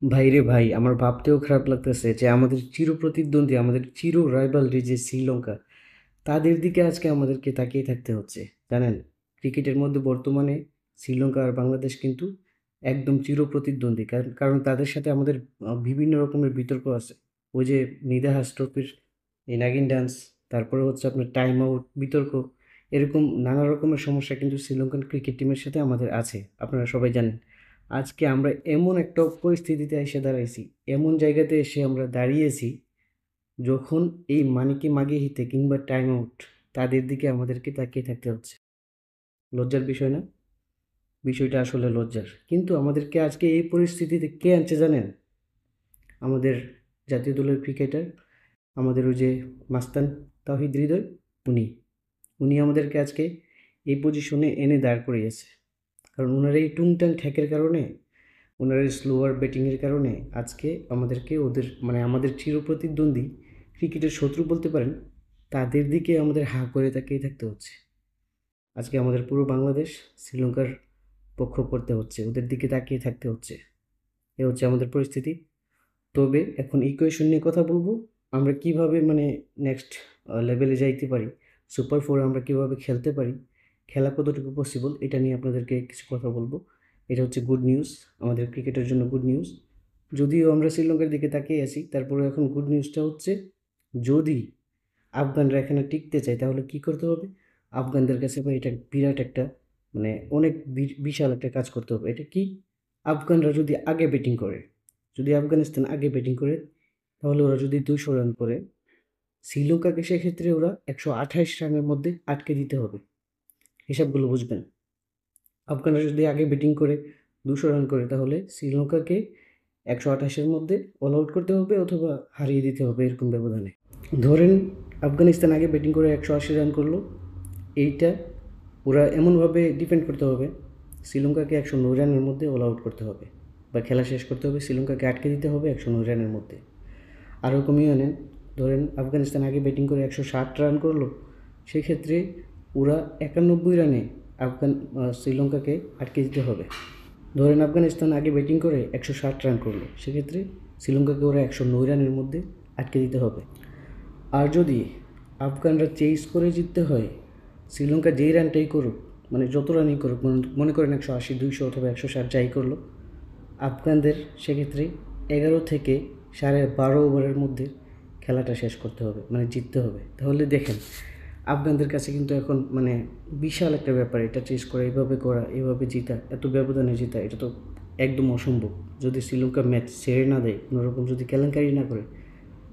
ভাইরে ভাই, আমার ভাবতেও খারাপ লাগতেছে যে আমাদের চিরপ্রতিদ্বন্দ্বী, আমাদের চির রাইভালরি যে শ্রীলঙ্কা, তাদের দিকে আজকে আমাদেরকে তাকিয়ে থাকতে হচ্ছে। জানেন, ক্রিকেটের মধ্যে বর্তমানে শ্রীলঙ্কা আর বাংলাদেশ কিন্তু একদম চিরপ্রতিদ্বন্দ্বী। কারণ তাদের সাথে আমাদের বিভিন্ন রকমের বিতর্ক আছে। ওই যে নিদাহাস ট্রফির এই নাগিন ডান্স, তারপরে হচ্ছে আপনার টাইম আউট বিতর্ক, এরকম নানা রকমের সমস্যা কিন্তু শ্রীলঙ্কান ক্রিকেট টিমের সাথে আমাদের আছে, আপনারা সবাই জানেন। আজকে আমরা এমন একটা পরিস্থিতিতে এসে দাঁড়াইছি, এমন জায়গাতে এসে আমরা দাঁড়িয়েছি, যখন এই মানিকে মাগিয়ে হিতে কিংবা টাইম আউট, তাদের দিকে আমাদেরকে তাকিয়ে থাকতে হচ্ছে। লজ্জার বিষয় না? বিষয়টা আসলে লজ্জার। কিন্তু আমাদেরকে আজকে এই পরিস্থিতিতে কে আনছে জানেন? আমাদের জাতীয় দলের ক্রিকেটার, আমাদের ওই যে মাস্তান তাওহিদ হৃদয়, উনি উনি আমাদেরকে আজকে এই পজিশনে এনে দাঁড় করিয়েছে। কারণ ওনার এই টুংটাং ঠ্যাকের কারণে, ওনার এই স্লোয়ার ব্যাটিংয়ের কারণে আজকে আমাদেরকে ওদের মানে আমাদের চিরপ্রতিদ্বন্দ্বী ক্রিকেটের শত্রু বলতে পারেন, তাদের দিকে আমাদের হাঁ করে তাকিয়ে থাকতে হচ্ছে। আজকে আমাদের পুরো বাংলাদেশ শ্রীলঙ্কার পক্ষ করতে হচ্ছে, ওদের দিকে তাকিয়ে থাকতে হচ্ছে। এ হচ্ছে আমাদের পরিস্থিতি। তবে এখন ইকুয়েশন নিয়ে কথা বলবো, আমরা কিভাবে মানে নেক্সট লেভেলে যাইতে পারি, সুপার ফোরে আমরা কিভাবে খেলতে পারি, খেলা কতটুকু পসিবল, এটা নিয়ে আপনাদেরকে কিছু কথা বলবো। এটা হচ্ছে গুড নিউজ, আমাদের ক্রিকেটের জন্য গুড নিউজ। যদিও আমরা শ্রীলঙ্কার দিকে তাকিয়ে আছি, তারপরে এখন গুড নিউজটা হচ্ছে, যদি আফগানরা এখানে টিকতে চায় তাহলে কি করতে হবে? আফগানদের কাছে ভাই এটা বিরাট একটা মানে অনেক বিশাল একটা কাজ করতে হবে। এটা কি? আফগানরা যদি আগে ব্যাটিং করে, যদি আফগানিস্তান আগে ব্যাটিং করে, তাহলে ওরা যদি 200 রান করে, শ্রীলঙ্কাকে সেক্ষেত্রে ওরা 128 রানের মধ্যে আটকে দিতে হবে। হিসাবগুলো বুঝবেন। আফগানরা যদি আগে ব্যাটিং করে 200 রান করে, তাহলে শ্রীলঙ্কাকে 128-এর মধ্যে অল আউট করতে হবে অথবা হারিয়ে দিতে হবে এরকম ব্যবধানে। ধরেন আফগানিস্তান আগে ব্যাটিং করে 180 রান করলো, এইটা ওরা এমনভাবে ডিফেন্ড করতে হবে, শ্রীলঙ্কাকে 109 রানের মধ্যে অল আউট করতে হবে বা খেলা শেষ করতে হবে, শ্রীলঙ্কাকে আটকে দিতে হবে 109 রানের মধ্যে। আরও কমিয়ে আনেন, ধরেন আফগানিস্তান আগে ব্যাটিং করে 160 রান করলো, সেক্ষেত্রে ওরা 91 রানে শ্রীলঙ্কাকে আটকে দিতে হবে। ধরেন আফগানিস্তান আগে ব্যাটিং করে 160 রান করলো, সেক্ষেত্রে শ্রীলঙ্কাকে ওরা 109 রানের মধ্যে আটকে দিতে হবে। আর যদি আফগানরা চেস করে জিততে হয়, শ্রীলঙ্কা যেই রানটাই করুক, মানে যত রানই করুক, মনে করেন 180, 200 অথবা 160 যাই করলো, আফগানদের সেক্ষেত্রে 11 থেকে 12.5 ওভারের মধ্যে খেলাটা শেষ করতে হবে, মানে জিততে হবে। তাহলে দেখেন, আফগানদের কাছে কিন্তু এখন মানে বিশাল একটা ব্যাপার এটা চেস করা, এভাবে করা, এভাবে জিতা, এত ব্যবধানে জিতা, এটা তো একদম অসম্ভব। যদি শ্রীলঙ্কা ম্যাচ ছেড়ে না দেয়, কোনোরকম যদি কেলেঙ্কারি না করে,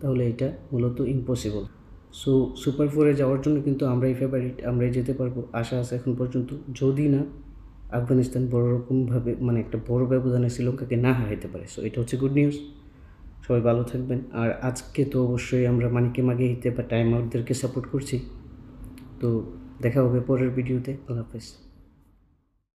তাহলে এটা মূলত ইম্পসিবল। সো সুপার ফোরে যাওয়ার জন্য কিন্তু আমরাই ফেভারিট, আমরাই যেতে পারবো, আশা আছে এখন পর্যন্ত। যদি না আফগানিস্তান বড় রকমভাবে মানে একটা বড় ব্যবধানে শ্রীলঙ্কাকে না হারাইতে পারে। সো এটা হচ্ছে গুড নিউজ। সবাই ভালো থাকবেন। আর আজকে তো অবশ্যই আমরা মানিকে মাগিয়ে হিতে বা টাইম আউটদেরকে সাপোর্ট করছি। তো দেখা হবে পরের ভিডিওতে। আল্লাহ হাফেজ।